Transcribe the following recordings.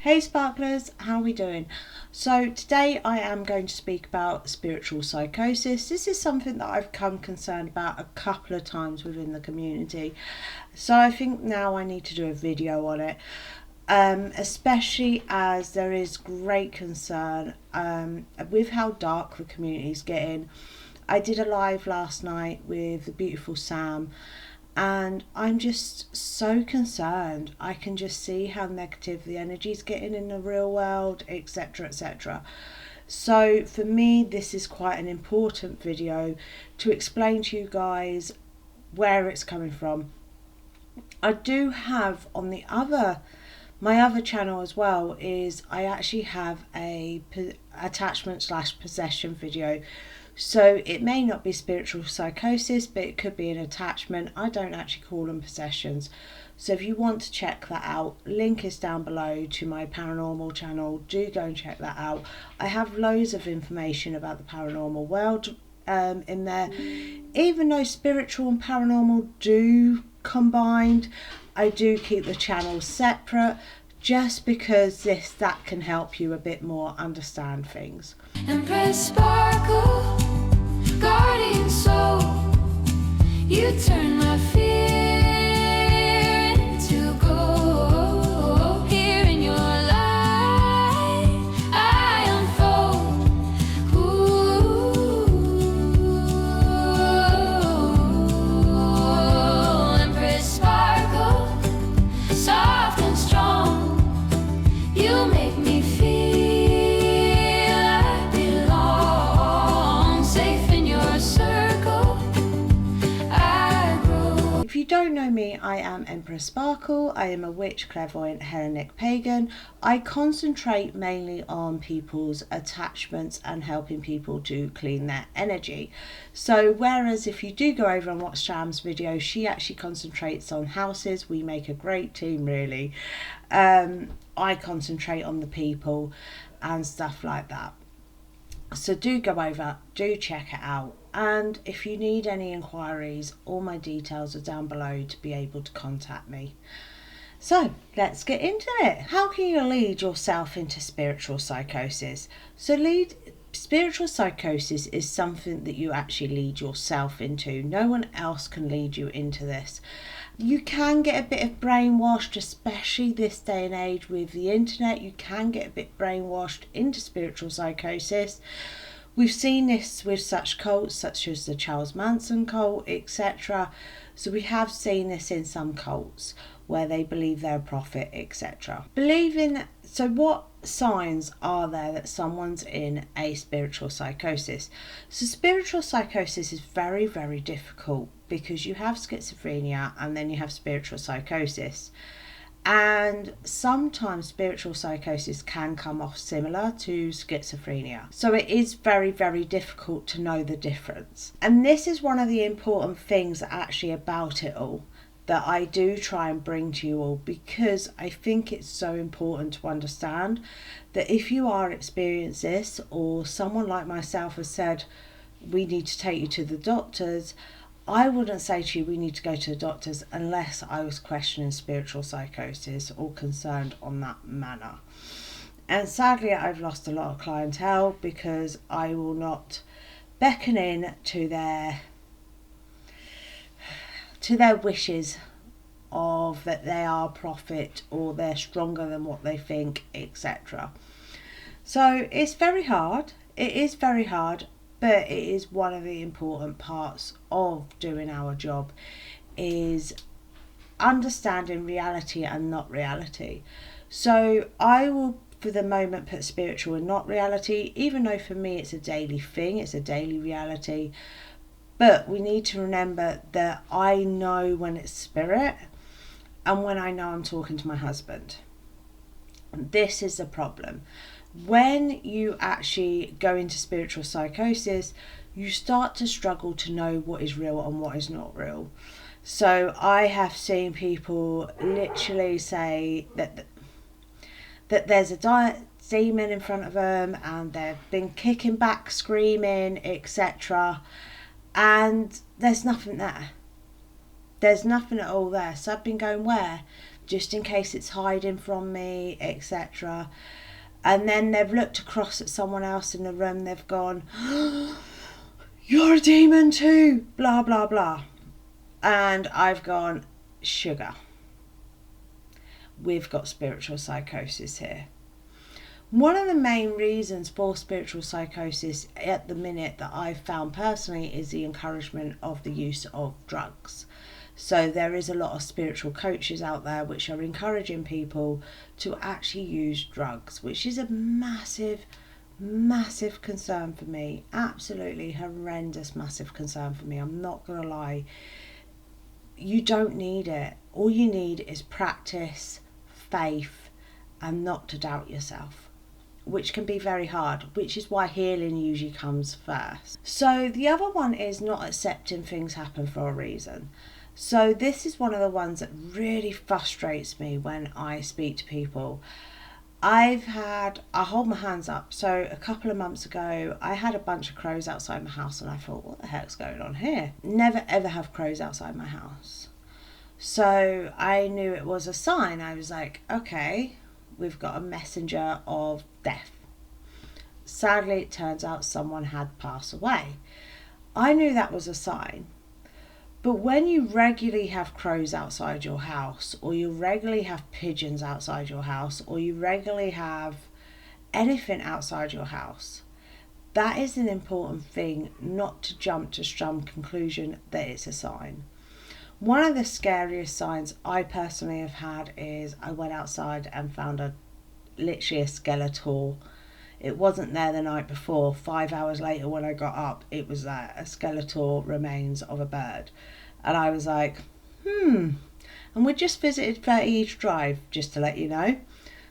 Hey sparklers, how are we doing? So today I am going to speak about spiritual psychosis. This is something that I've come concerned about a couple of times within the community. So I think now I need to do a video on it, especially as there is great concern with how dark the community is getting. I did a live last night with the beautiful Sam, and I'm just so concerned. I can just see how negative the energy is getting in the real world, etc, etc. So for me, this is quite an important video to explain to you guys where it's coming from. I do have on my other channel as well, is I actually have a attachment / possession video. So it may not be spiritual psychosis, but it could be an attachment. I don't actually call them possessions. So if you want to check that out, link is down below to my paranormal channel. Do go and check that out. I have loads of information about the paranormal world in there. Even though spiritual and paranormal do combined, I do keep the channels separate, just because that can help you a bit more understand things. Empress sparkle, guardian soul, you turn my fear into gold. Here in your light, I unfold. Ooh, Empress sparkle, soft and strong, you make me feel If you don't know me, I am Empress Sparkle. I am a witch, clairvoyant, Hellenic pagan. I concentrate mainly on people's attachments and helping people to clean their energy. So whereas if you do go over and watch Sam's video, she actually concentrates on houses. We make a great team, really. I concentrate on the people and stuff like that. So do go over, do check it out. And if you need any inquiries, all my details are down below to be able to contact me. So let's get into it. How can you lead yourself into spiritual psychosis? Spiritual psychosis is something that you actually lead yourself into. No one else can lead you into this. You can get a bit of brainwashed, especially this day and age with the internet. You can get a bit brainwashed into spiritual psychosis. We've seen this with such cults such as the Charles Manson cult, etc. So we have seen this in some cults where they believe they're a prophet, etc. So what signs are there that someone's in a spiritual psychosis? So spiritual psychosis is very, very difficult because you have schizophrenia and then you have spiritual psychosis. And sometimes spiritual psychosis can come off similar to schizophrenia. So it is very, very difficult to know the difference. And this is one of the important things actually about it all that I do try and bring to you all, because I think it's so important to understand that if you are experiencing this, or someone like myself has said, we need to take you to the doctors, I wouldn't say to you we need to go to the doctors unless I was questioning spiritual psychosis or concerned on that manner. And sadly, I've lost a lot of clientele because I will not beckon in to their wishes of that they are a prophet or they're stronger than what they think, etc. So it's very hard. It is very hard. But it is one of the important parts of doing our job, is understanding reality and not reality. So I will, for the moment, put spiritual and not reality, even though for me it's a daily thing, it's a daily reality. But we need to remember that I know when it's spirit and when I know I'm talking to my husband. And this is the problem. When you actually go into spiritual psychosis, you start to struggle to know what is real and what is not real. So I have seen people literally say that there's a demon in front of them and they've been kicking back, screaming, etc. And there's nothing there. There's nothing at all there. So I've been going, where? just in case it's hiding from me, etc. And then they've looked across at someone else in the room, they've gone, you're a demon too, blah, blah, blah. And I've gone, sugar. We've got spiritual psychosis here. One of the main reasons for spiritual psychosis at the minute that I've found personally is the encouragement of the use of drugs. So there is a lot of spiritual coaches out there which are encouraging people to actually use drugs, which is a massive, massive concern for me. Absolutely horrendous, massive concern for me. I'm not going to lie. You don't need it. All you need is practice, faith, and not to doubt yourself, which can be very hard, which is why healing usually comes first. So the other one is not accepting things happen for a reason. So this is one of the ones that really frustrates me when I speak to people. I hold my hands up. So a couple of months ago, I had a bunch of crows outside my house and I thought, what the heck's going on here? Never ever have crows outside my house. So I knew it was a sign. I was like, okay, we've got a messenger of death. Sadly, it turns out someone had passed away. I knew that was a sign. But when you regularly have crows outside your house, or you regularly have pigeons outside your house, or you regularly have anything outside your house, that is an important thing, not to jump to some conclusion that it's a sign. One of the scariest signs I personally have had is I went outside and found literally a skeletal. It wasn't there the night before. 5 hours later when I got up, it was there, a skeletal remains of a bird. And I was like, And we just visited 30 East Drive, just to let you know.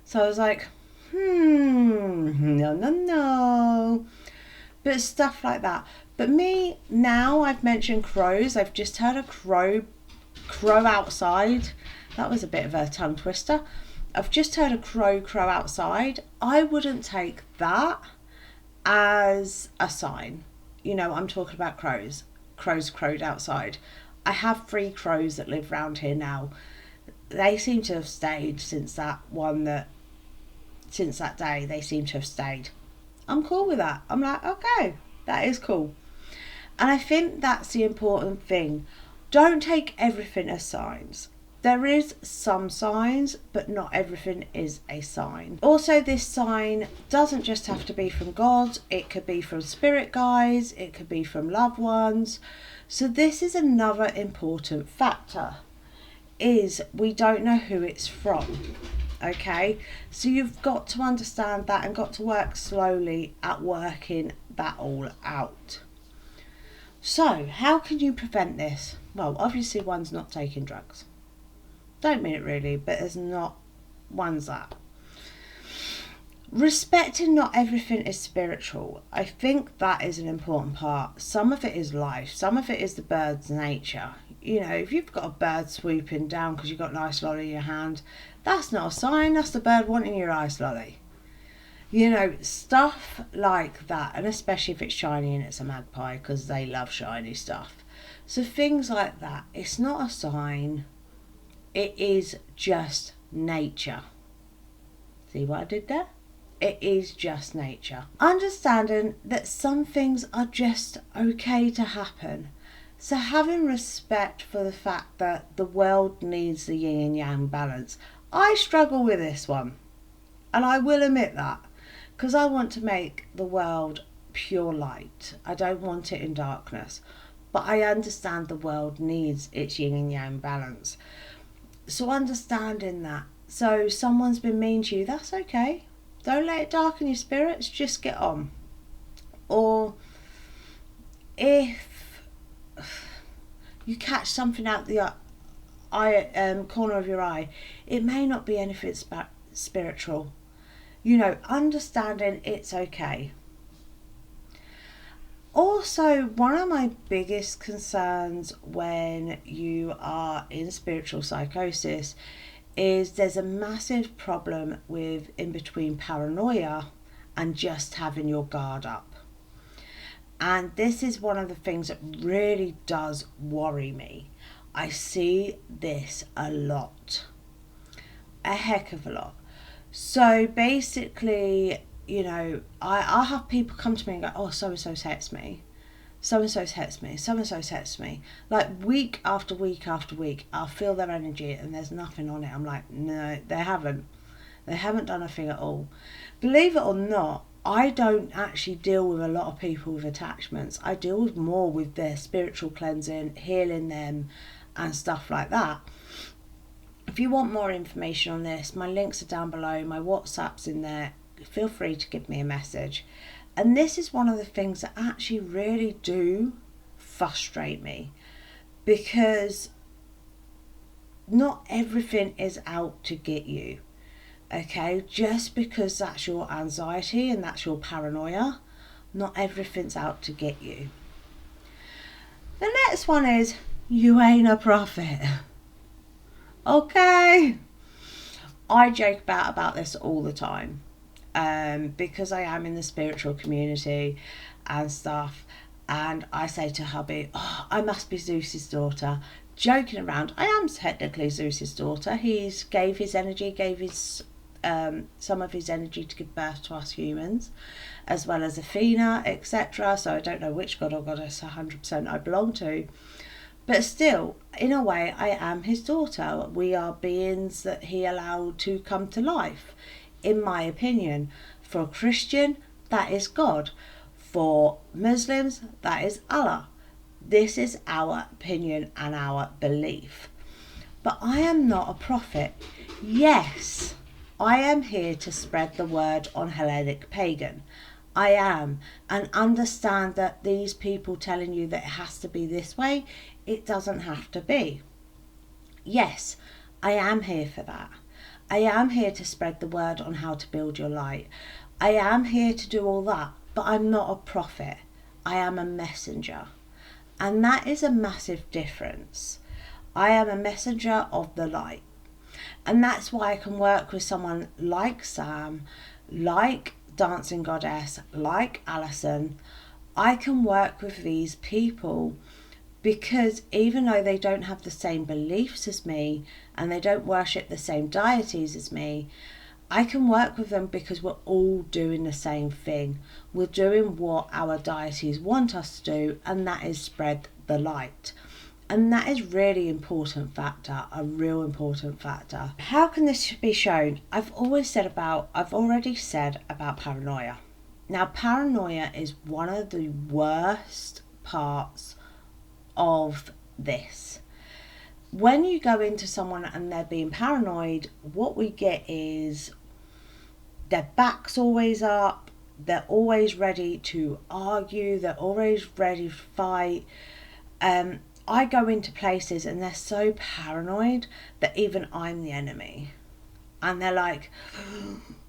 So I was like, no. But stuff like that. But me, now I've mentioned crows. I've just heard a crow outside. That was a bit of a tongue twister. I've just heard a crow outside. I wouldn't take that as a sign. You know, I'm talking about crows. Crows crowed outside. I have 3 crows that live around here now. They seem to have stayed since that day. They seem to have stayed. I'm cool with that. I'm like, okay, that is cool. And I think that's the important thing. Don't take everything as signs. There is some signs, but not everything is a sign. Also, this sign doesn't just have to be from God. It could be from spirit guides. It could be from loved ones. So this is another important factor, is we don't know who it's from. Okay, so you've got to understand that and got to work slowly at working that all out. So how can you prevent this? Well, obviously one's not taking drugs. Don't mean it really, but there's not one's that. Respecting not everything is spiritual. I think that is an important part. Some of it is life. Some of it is the bird's nature. You know, if you've got a bird swooping down because you've got an ice lolly in your hand, that's not a sign. That's the bird wanting your ice lolly. You know, stuff like that. And especially if it's shiny and it's a magpie, because they love shiny stuff. So things like that. It's not a sign. It is just nature. See what I did there? It is just nature. Understanding that some things are just okay to happen. So having respect for the fact that the world needs the yin and yang balance. I struggle with this one. And I will admit that. Because I want to make the world pure light. I don't want it in darkness. But I understand the world needs its yin and yang balance. So understanding that. So someone's been mean to you, that's okay. Don't let it darken your spirits, just get on. Or if you catch something out the corner of your eye, it may not be anything spiritual. You know, understanding it's okay. Also, one of my biggest concerns when you are in spiritual psychosis is there's a massive problem with in between paranoia and just having your guard up. And this is one of the things that really does worry me. I see this a lot. a heck of a lot. So basically, you know, I'll have people come to me and go, oh, so-and-so texts me. So-and-so texts me. So-and-so texts me. Like week after week after week, I'll feel their energy and there's nothing on it. I'm like, no, they haven't. They haven't done a thing at all. Believe it or not, I don't actually deal with a lot of people with attachments. I deal with more with their spiritual cleansing, healing them and stuff like that. If you want more information on this, my links are down below, my WhatsApp's in there. Feel free to give me a message. And this is one of the things that actually really do frustrate me, because not everything is out to get you. Okay, just because that's your anxiety and that's your paranoia, not everything's out to get you. The next one is, you ain't a prophet. Okay, I joke about this all the time, because I am in the spiritual community and stuff, and I say to hubby, oh, I must be Zeus's daughter, joking around. I am technically Zeus's daughter. He's gave his some of his energy to give birth to us humans, as well as Athena, etc. So I don't know which god or goddess 100% I belong to. But still, in a way, I am his daughter. We are beings that he allowed to come to life, in my opinion. For a Christian, that is God. For Muslims, that is Allah. This is our opinion and our belief. But I am not a prophet. Yes, I am here to spread the word on Hellenic pagan. I am, and understand that these people telling you that it has to be this way, it doesn't have to be. Yes, I am here for that. I am here to spread the word on how to build your light. I am here to do all that, but I'm not a prophet. I am a messenger. And that is a massive difference. I am a messenger of the light. And that's why I can work with someone like Sam, like Dancing Goddess, like Alison. I can work with these people because even though they don't have the same beliefs as me and they don't worship the same deities as me, I can work with them because we're all doing the same thing. We're doing what our deities want us to do, and that is spread the light. And that is really important factor, a real important factor. How can this be shown? I've already said about paranoia. Now, paranoia is one of the worst parts of this. When you go into someone and they're being paranoid, what we get is their back's always up, they're always ready to argue, they're always ready to fight. I go into places and they're so paranoid that even I'm the enemy. And they're like,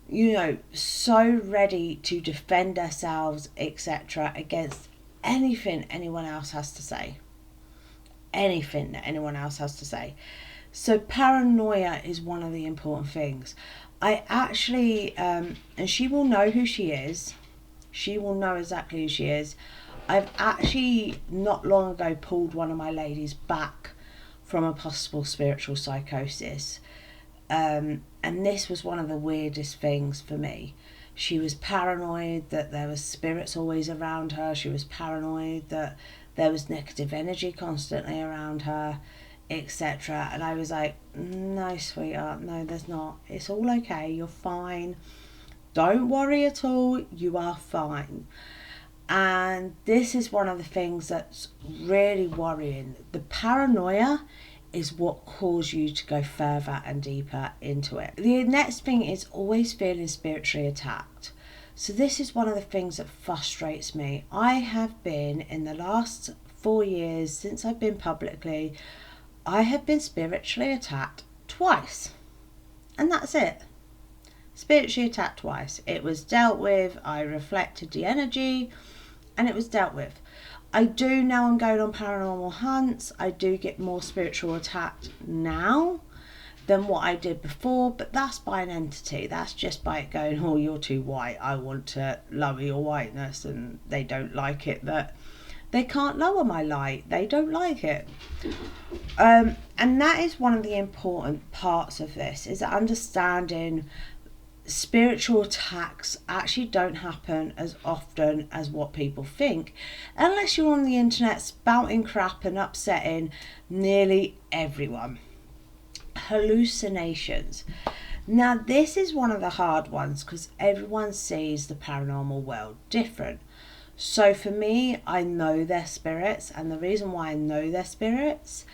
you know, so ready to defend themselves, etc., against anything anyone else has to say. Anything that anyone else has to say. So paranoia is one of the important things. I actually, and she will know who she is. She will know exactly who she is. I've actually not long ago pulled one of my ladies back from a possible spiritual psychosis. And this was one of the weirdest things for me. She was paranoid that there was spirits always around her. She was paranoid that there was negative energy constantly around her, etc. And I was like, no, sweetheart, no, there's not. It's all okay. You're fine. Don't worry at all. You are fine. And this is one of the things that's really worrying. The paranoia is what caused you to go further and deeper into it. The next thing is always feeling spiritually attacked. So this is one of the things that frustrates me. I have been, in the last 4 years since I've been publicly, I have been spiritually attacked twice. And that's it. Spiritually attacked twice. It was dealt with, I reflected the energy, and it was dealt with. I do now, I'm going on paranormal hunts. I do get more spiritual attacked now than what I did before, but that's by an entity. That's just by it going, oh, you're too white. I want to lower your whiteness, and they don't like it that They can't lower my light. They don't like it. And that is one of the important parts of this, is understanding spiritual attacks actually don't happen as often as what people think, unless you're on the internet spouting crap and upsetting nearly everyone. Hallucinations. Now this is one of the hard ones because everyone sees the paranormal world different. So for me, I know their spirits, and the reason why I know their spirits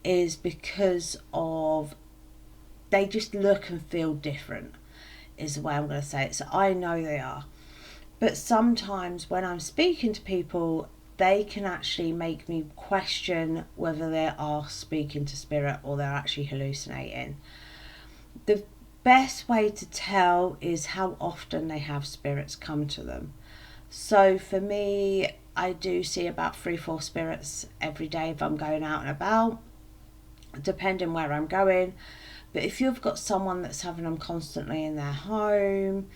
is because of they just look and feel different, is the way I'm going to say it. So I know they are. But sometimes when I'm speaking to people, they can actually make me question whether they are speaking to spirit or they're actually hallucinating. The best way to tell is how often they have spirits come to them. So for me, I do see about 3-4 spirits every day if I'm going out and about, depending where I'm going. But if you've got someone that's having them constantly in their home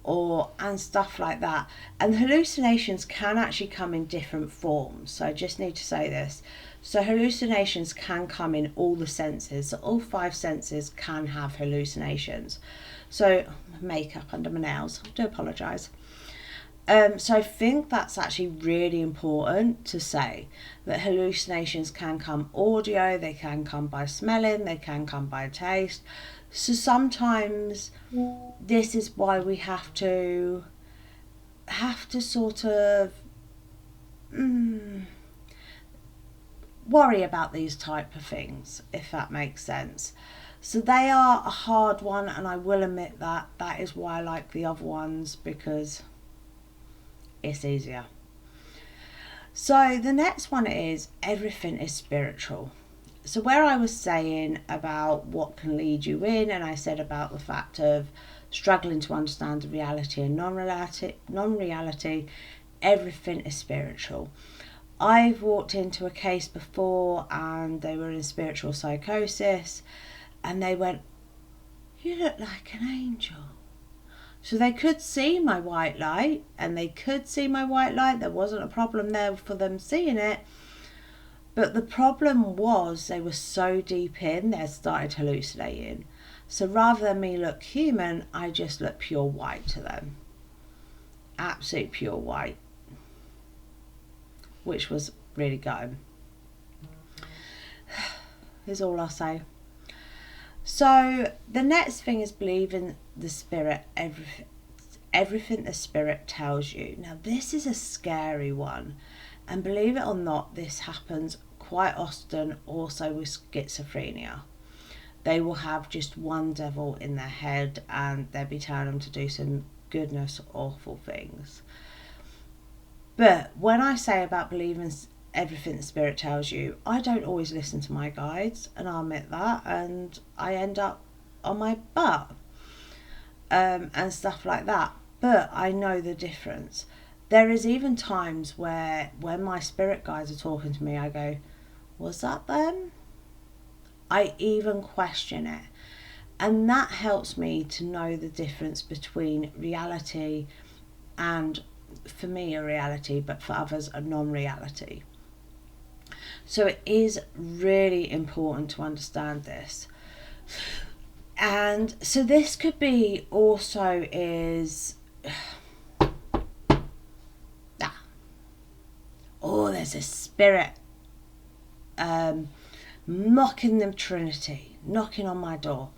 and stuff like that, and hallucinations can actually come in different forms. So I just need to say this. So hallucinations can come in all the senses. So all 5 senses can have hallucinations. So makeup under my nails, I do apologise. So I think that's actually really important to say, that hallucinations can come audio, they can come by smelling, they can come by taste. So sometimes this is why we have to sort of worry about these type of things, if that makes sense. So they are a hard one, and I will admit that is why I like the other ones, because it's easier. So the next one is everything is spiritual. So where I was saying about what can lead you in, and I said about the fact of struggling to understand the reality and non-reality, everything is spiritual. I've walked into a case before and they were in spiritual psychosis, and they went, "You look like an angel." So they could see my white light, and they could see my white light. There wasn't a problem there for them seeing it. But the problem was they were so deep in, they started hallucinating. So rather than me look human, I just look pure white to them. Absolute pure white. Which was really gutting. Is all I'll say. So the next thing is believing the spirit, everything the spirit tells you. Now this is a scary one, and believe it or not, this happens quite often also with schizophrenia. They will have just one devil in their head, and they'll be telling them to do some goodness awful things. But when I say about believing everything the spirit tells you, I don't always listen to my guides, and I'll admit that, and I end up on my butt and stuff like that. But I know the difference. There is even times where when my spirit guides are talking to me, I go, "Was that them?" I even question it, and that helps me to know the difference between reality and, for me, a reality, but for others a non-reality. So it is really important to understand this. And so this could be also is there's a spirit mocking the Trinity, knocking on my door.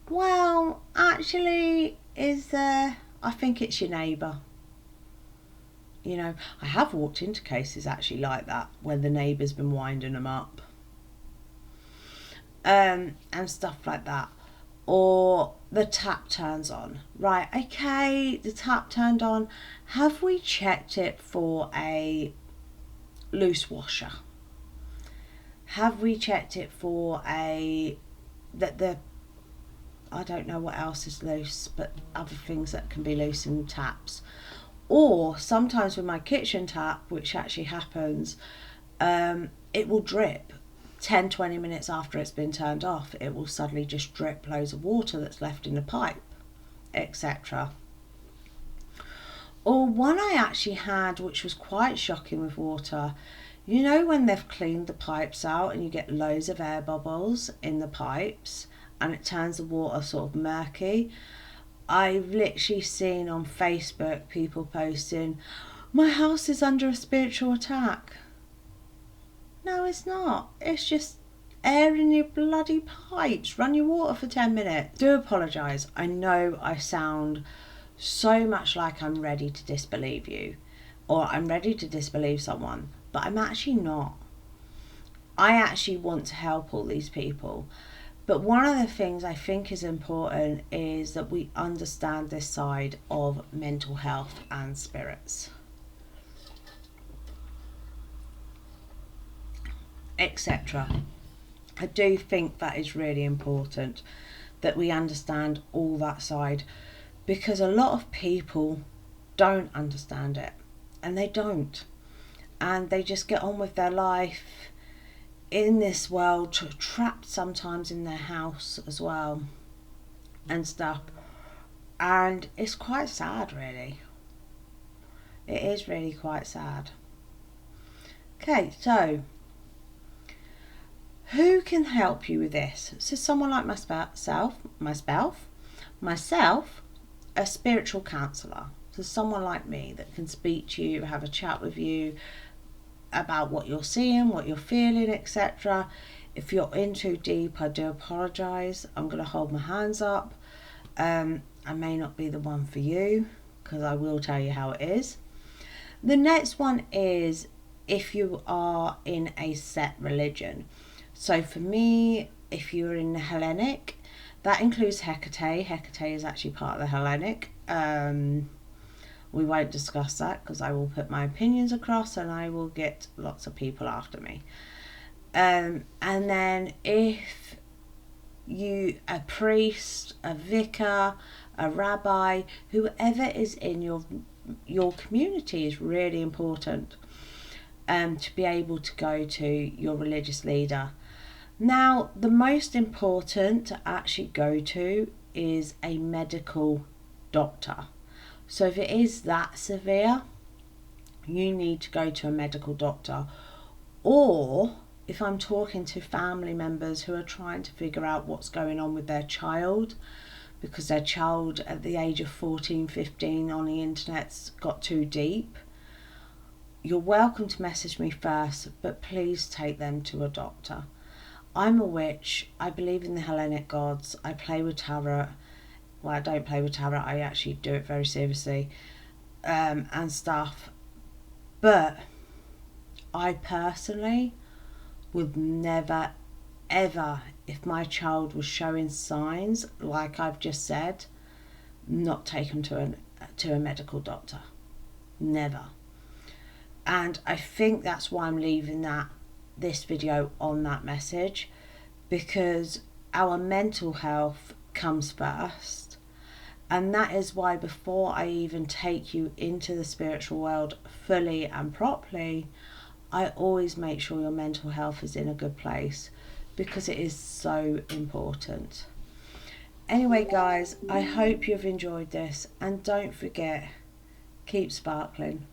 Well, actually, I think it's your neighbour. You know, I have walked into cases actually like that, when the neighbour's been winding them up. And stuff like that. Or the tap turns on. Right, okay, the tap turned on. Have we checked it for a loose washer? Have we checked it for I don't know what else is loose, but other things that can be loose in taps. Or sometimes with my kitchen tap, which actually happens, it will drip 10-20 minutes after it's been turned off. It will suddenly just drip loads of water that's left in the pipe, etc. Or one I actually had, which was quite shocking with water. You know when they've cleaned the pipes out and you get loads of air bubbles in the pipes and it turns the water sort of murky? I've literally seen on Facebook people posting, my house is under a spiritual attack. No, it's not. It's just air in your bloody pipes. Run your water for 10 minutes. Do apologise. I know I sound so much like I'm ready to disbelieve you, or I'm ready to disbelieve someone, but I'm actually not. I actually want to help all these people. But one of the things I think is important is that we understand this side of mental health and spirits, etc. I do think that is really important, that we understand all that side, because a lot of people don't understand it, and they don't, and they just get on with their life in this world, trapped sometimes in their house as well and stuff, and it's quite sad, really. It is really quite sad. Okay, so who can help you with this? So someone like myself, a spiritual counsellor. So someone like me that can speak to you, have a chat with you about what you're seeing, what you're feeling, etc. If you're in too deep, I do apologise. I'm going to hold my hands up. I may not be the one for you, because I will tell you how it is. The next one is if you are in a set religion. So for me, if you're in the Hellenic, that includes Hecate. Hecate is actually part of the Hellenic. We won't discuss that because I will put my opinions across and I will get lots of people after me. And then if you, a priest, a vicar, a rabbi, whoever is in your community is really important, to be able to go to your religious leader. Now, the most important to actually go to is a medical doctor. So if it is that severe, you need to go to a medical doctor. Or if I'm talking to family members who are trying to figure out what's going on with their child, because their child at the age of 14, 15 on the internet's got too deep, you're welcome to message me first, but please take them to a doctor. I'm a witch. I believe in the Hellenic gods. I play with tarot. Well, I don't play with tarot. I actually do it very seriously, and stuff. But I personally would never, ever, if my child was showing signs like I've just said, not take them to a medical doctor. Never. And I think that's why I'm leaving this video on that message, because our mental health comes first, and that is why before I even take you into the spiritual world fully and properly, I always make sure your mental health is in a good place, because it is so important. Anyway guys, I hope you've enjoyed this, and don't forget, keep sparkling.